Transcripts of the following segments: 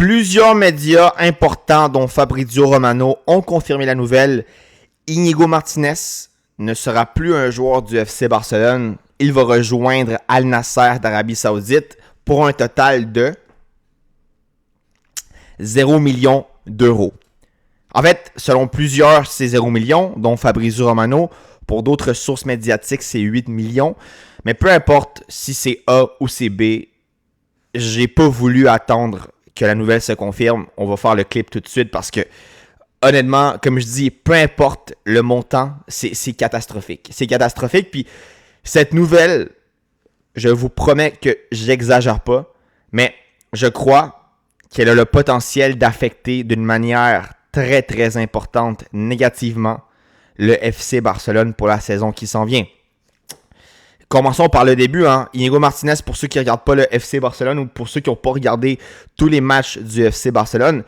Plusieurs médias importants, dont Fabrizio Romano, ont confirmé la nouvelle. Íñigo Martínez ne sera plus un joueur du FC Barcelone. Il va rejoindre Al Nasser d'Arabie Saoudite pour un total de 0 million d'euros. En fait, selon plusieurs, c'est 0 million, dont Fabrizio Romano. Pour d'autres sources médiatiques, c'est 8 millions. Mais peu importe si c'est A ou c'est B, j'ai pas voulu attendre que la nouvelle se confirme. On va faire le clip tout de suite parce que, honnêtement, comme je dis, peu importe le montant, c'est catastrophique. C'est catastrophique. Puis cette nouvelle, je vous promets que j'exagère pas, mais je crois qu'elle a le potentiel d'affecter d'une manière très, très importante négativement le FC Barcelone pour la saison qui s'en vient. Commençons par le début. Íñigo Martínez, pour ceux qui ne regardent pas le FC Barcelone ou pour ceux qui n'ont pas regardé tous les matchs du FC Barcelone,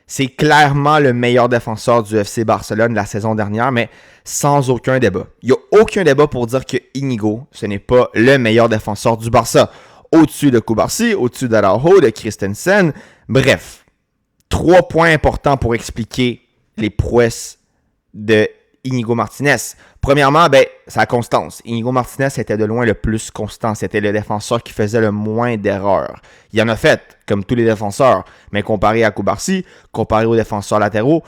c'est clairement le meilleur défenseur du FC Barcelone la saison dernière, mais sans aucun débat. Il n'y a aucun débat pour dire que Íñigo, ce n'est pas le meilleur défenseur du Barça. Au-dessus de Cubarsí, au-dessus d'Araujo, de Christensen. Bref, 3 points importants pour expliquer les prouesses de Íñigo Martínez. Premièrement, sa constance. Íñigo Martínez était de loin le plus constant. C'était le défenseur qui faisait le moins d'erreurs. Il en a fait, comme tous les défenseurs, mais comparé à Cubarsí, comparé aux défenseurs latéraux,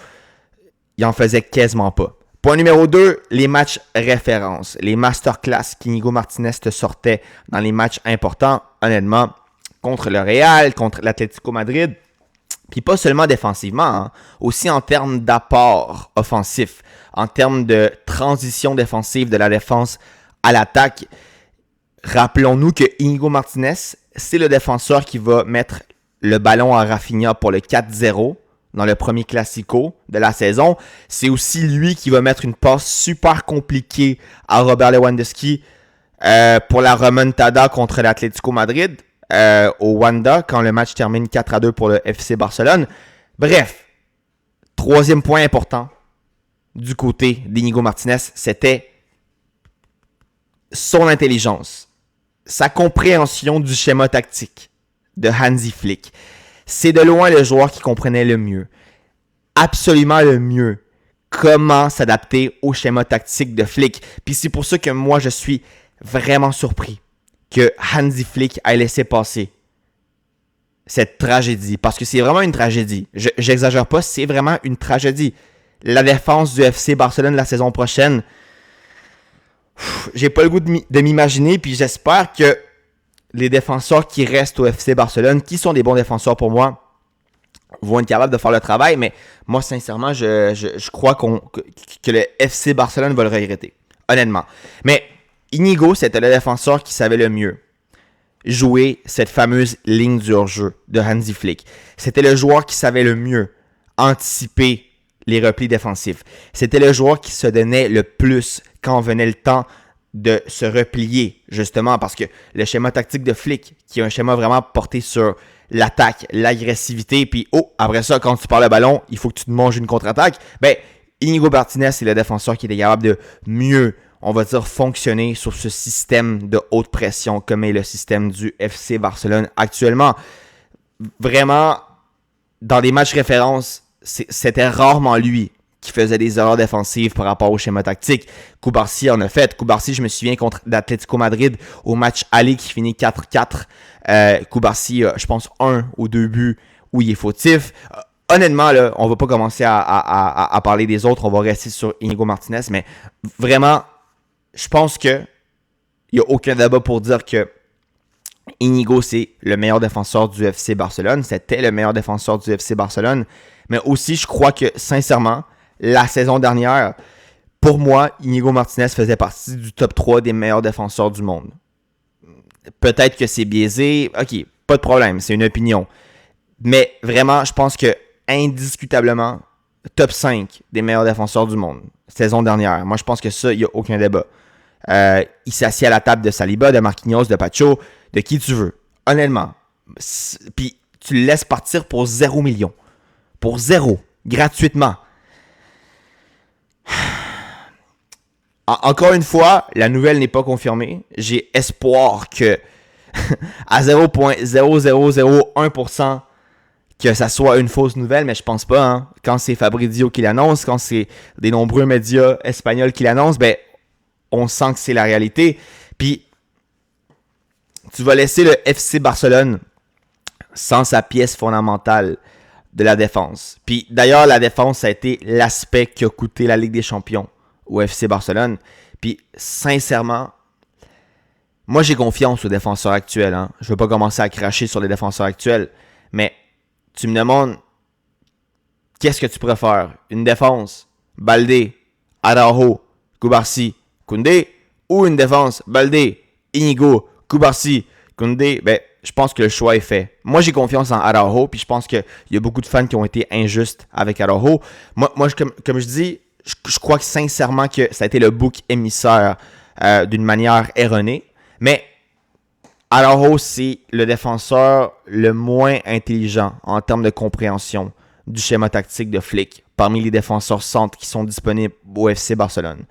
il en faisait quasiment pas. Point numéro 2, les matchs références. Les masterclass qu'Íñigo Martínez te sortait dans les matchs importants, honnêtement, contre le Real, contre l'Atlético Madrid, puis pas seulement défensivement, aussi en termes d'apport offensif, en termes de transition défensive de la défense à l'attaque. Rappelons-nous que Íñigo Martínez, c'est le défenseur qui va mettre le ballon à Rafinha pour le 4-0 dans le premier Classico de la saison. C'est aussi lui qui va mettre une passe super compliquée à Robert Lewandowski pour la remontada contre l'Atlético Madrid. Au Wanda quand le match termine 4-2 pour le FC Barcelone. Bref, troisième point important du côté d'Íñigo Martínez, c'était son intelligence, sa compréhension du schéma tactique de Hansi Flick. C'est de loin le joueur qui comprenait le mieux, absolument le mieux, comment s'adapter au schéma tactique de Flick. Puis c'est pour ça que moi je suis vraiment surpris que Hansi Flick ait laissé passer cette tragédie. Parce que c'est vraiment une tragédie. J'exagère pas, c'est vraiment une tragédie. La défense du FC Barcelone la saison prochaine, j'ai pas le goût de m'imaginer, puis j'espère que les défenseurs qui restent au FC Barcelone, qui sont des bons défenseurs pour moi, vont être capables de faire le travail, mais moi, sincèrement, je crois que le FC Barcelone va le regretter. Honnêtement. Mais Íñigo, c'était le défenseur qui savait le mieux jouer cette fameuse ligne du hors-jeu de Hansi Flick. C'était le joueur qui savait le mieux anticiper les replis défensifs. C'était le joueur qui se donnait le plus quand venait le temps de se replier, justement, parce que le schéma tactique de Flick, qui est un schéma vraiment porté sur l'attaque, l'agressivité, puis après ça, quand tu perds le ballon, il faut que tu te manges une contre-attaque. Íñigo Martínez, c'est le défenseur qui est capable de mieux, on va dire, fonctionner sur ce système de haute pression comme est le système du FC Barcelone actuellement. Vraiment, dans des matchs références, c'était rarement lui qui faisait des erreurs défensives par rapport au schéma tactique. Cubarsí en a fait. Cubarsí, je me souviens, contre l'Atlético Madrid, au match aller qui finit 4-4. Cubarsí, je pense, 1 ou 2 buts où il est fautif. Honnêtement, là, on va pas commencer à parler des autres. On va rester sur Íñigo Martínez. Mais vraiment, je pense que il n'y a aucun débat pour dire que Íñigo, c'est le meilleur défenseur du FC Barcelone. C'était le meilleur défenseur du FC Barcelone. Mais aussi, je crois que, sincèrement, la saison dernière, pour moi, Íñigo Martínez faisait partie du top 3 des meilleurs défenseurs du monde. Peut-être que c'est biaisé. OK, pas de problème, c'est une opinion. Mais vraiment, je pense que indiscutablement, top 5 des meilleurs défenseurs du monde, saison dernière. Moi, je pense que ça, il n'y a aucun débat. Il s'assied à la table de Saliba, de Marquinhos, de Pacho, de qui tu veux. Honnêtement. Puis tu le laisses partir pour 0 million. Pour 0. Gratuitement. Encore une fois, la nouvelle n'est pas confirmée. J'ai espoir que à 0,0001% que ça soit une fausse nouvelle, mais je pense pas. Hein. Quand c'est Fabrizio qui l'annonce, quand c'est des nombreux médias espagnols qui l'annoncent, ben on sent que c'est la réalité. Puis tu vas laisser le FC Barcelone sans sa pièce fondamentale de la défense. Puis d'ailleurs, la défense, ça a été l'aspect qui a coûté la Ligue des Champions au FC Barcelone. Puis sincèrement, moi j'ai confiance aux défenseurs actuels. Hein. Je veux pas commencer à cracher sur les défenseurs actuels, mais tu me demandes, qu'est-ce que tu préfères? Une défense, Baldé, Araujo, Cubarsí, Koundé, ou une défense, Baldé, Íñigo, Cubarsí, Koundé? Ben, je pense que le choix est fait. Moi, j'ai confiance en Araujo, puis je pense qu'il y a beaucoup de fans qui ont été injustes avec Araujo. Moi comme je dis, je crois que sincèrement que ça a été le bouc émissaire d'une manière erronée, mais Araujo, c'est le défenseur le moins intelligent en termes de compréhension du schéma tactique de Flick parmi les défenseurs centres qui sont disponibles au FC Barcelone.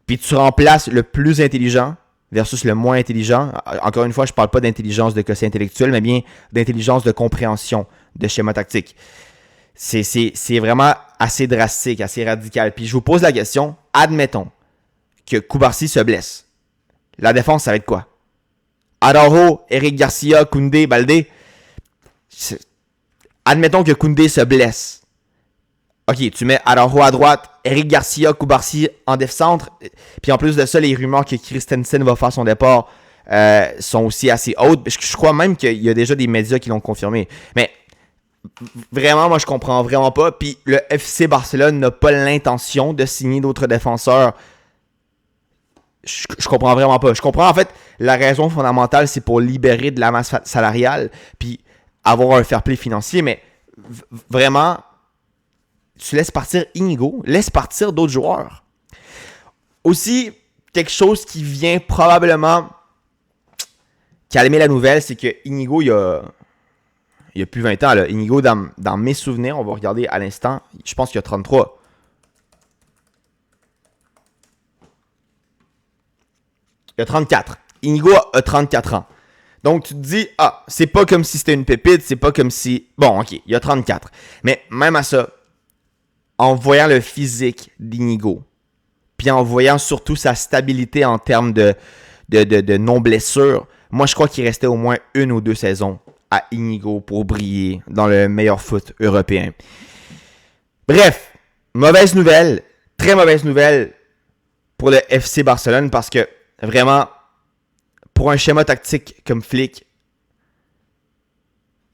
Puis tu remplaces le plus intelligent versus le moins intelligent. Encore une fois, je ne parle pas d'intelligence de quotient intellectuel, mais bien d'intelligence de compréhension de schéma tactique. C'est vraiment assez drastique, assez radical. Puis je vous pose la question, admettons que Cubarsí se blesse. La défense, ça va être quoi? Araujo, Eric Garcia, Koundé, Baldé. Admettons que Koundé se blesse. Ok, tu mets Araujo à droite, Eric Garcia, Cubarsí en def centre. Puis en plus de ça, les rumeurs que Christensen va faire son départ sont aussi assez hautes. Je crois même qu'il y a déjà des médias qui l'ont confirmé. Mais vraiment, moi, je comprends vraiment pas. Puis le FC Barcelone n'a pas l'intention de signer d'autres défenseurs. Je comprends vraiment pas. Je comprends en fait la raison fondamentale, c'est pour libérer de la masse salariale puis avoir un fair play financier, mais vraiment, tu laisses partir Íñigo, laisse partir d'autres joueurs. Aussi, quelque chose qui vient probablement calmer la nouvelle, c'est que Íñigo, il y a plus 20 ans. Là. Íñigo, dans mes souvenirs, on va regarder à l'instant, je pense qu'il y a 33. Il y a 34. Íñigo a 34 ans. Donc, tu te dis, c'est pas comme si c'était une pépite, c'est pas comme si... Bon, ok, il y a 34. Mais même à ça, en voyant le physique d'Íñigo, puis en voyant surtout sa stabilité en termes de non-blessure, moi, je crois qu'il restait au moins 1 ou 2 saisons à Íñigo pour briller dans le meilleur foot européen. Bref, mauvaise nouvelle, très mauvaise nouvelle pour le FC Barcelone parce que vraiment, pour un schéma tactique comme Flick,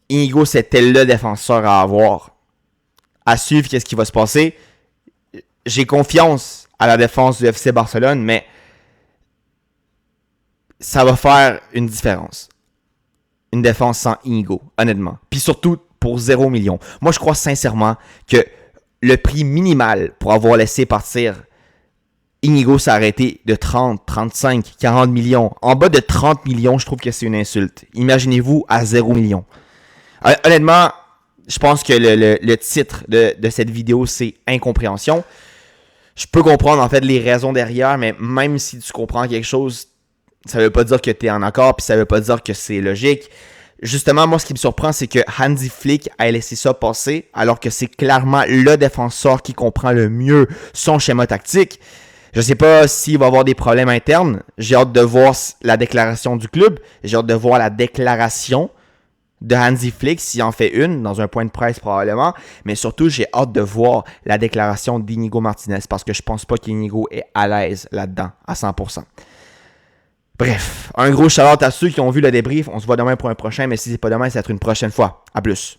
Íñigo, c'était le défenseur à avoir. À suivre, qu'est-ce qui va se passer. J'ai confiance à la défense du FC Barcelone, mais ça va faire une différence. Une défense sans Íñigo, honnêtement. Puis surtout pour 0 million. Moi, je crois sincèrement que le prix minimal pour avoir laissé partir Íñigo s'est arrêté de 30, 35, 40 millions. En bas de 30 millions, je trouve que c'est une insulte. Imaginez-vous à 0 million. Honnêtement, je pense que le titre de cette vidéo, c'est incompréhension. Je peux comprendre en fait les raisons derrière, mais même si tu comprends quelque chose, ça veut pas dire que tu es en accord, puis ça veut pas dire que c'est logique. Justement, moi, ce qui me surprend, c'est que Hansi Flick a laissé ça passer, alors que c'est clairement le défenseur qui comprend le mieux son schéma tactique. Je sais pas s'il va y avoir des problèmes internes. J'ai hâte de voir la déclaration du club. J'ai hâte de voir la déclaration de Hansi Flick, s'il en fait une, dans un point de presse probablement. Mais surtout, j'ai hâte de voir la déclaration d'Íñigo Martínez, parce que je pense pas qu'Íñigo est à l'aise là-dedans, à 100%. Bref, un gros shout-out à ceux qui ont vu le débrief. On se voit demain pour un prochain, mais si c'est pas demain, ça va être une prochaine fois. À plus.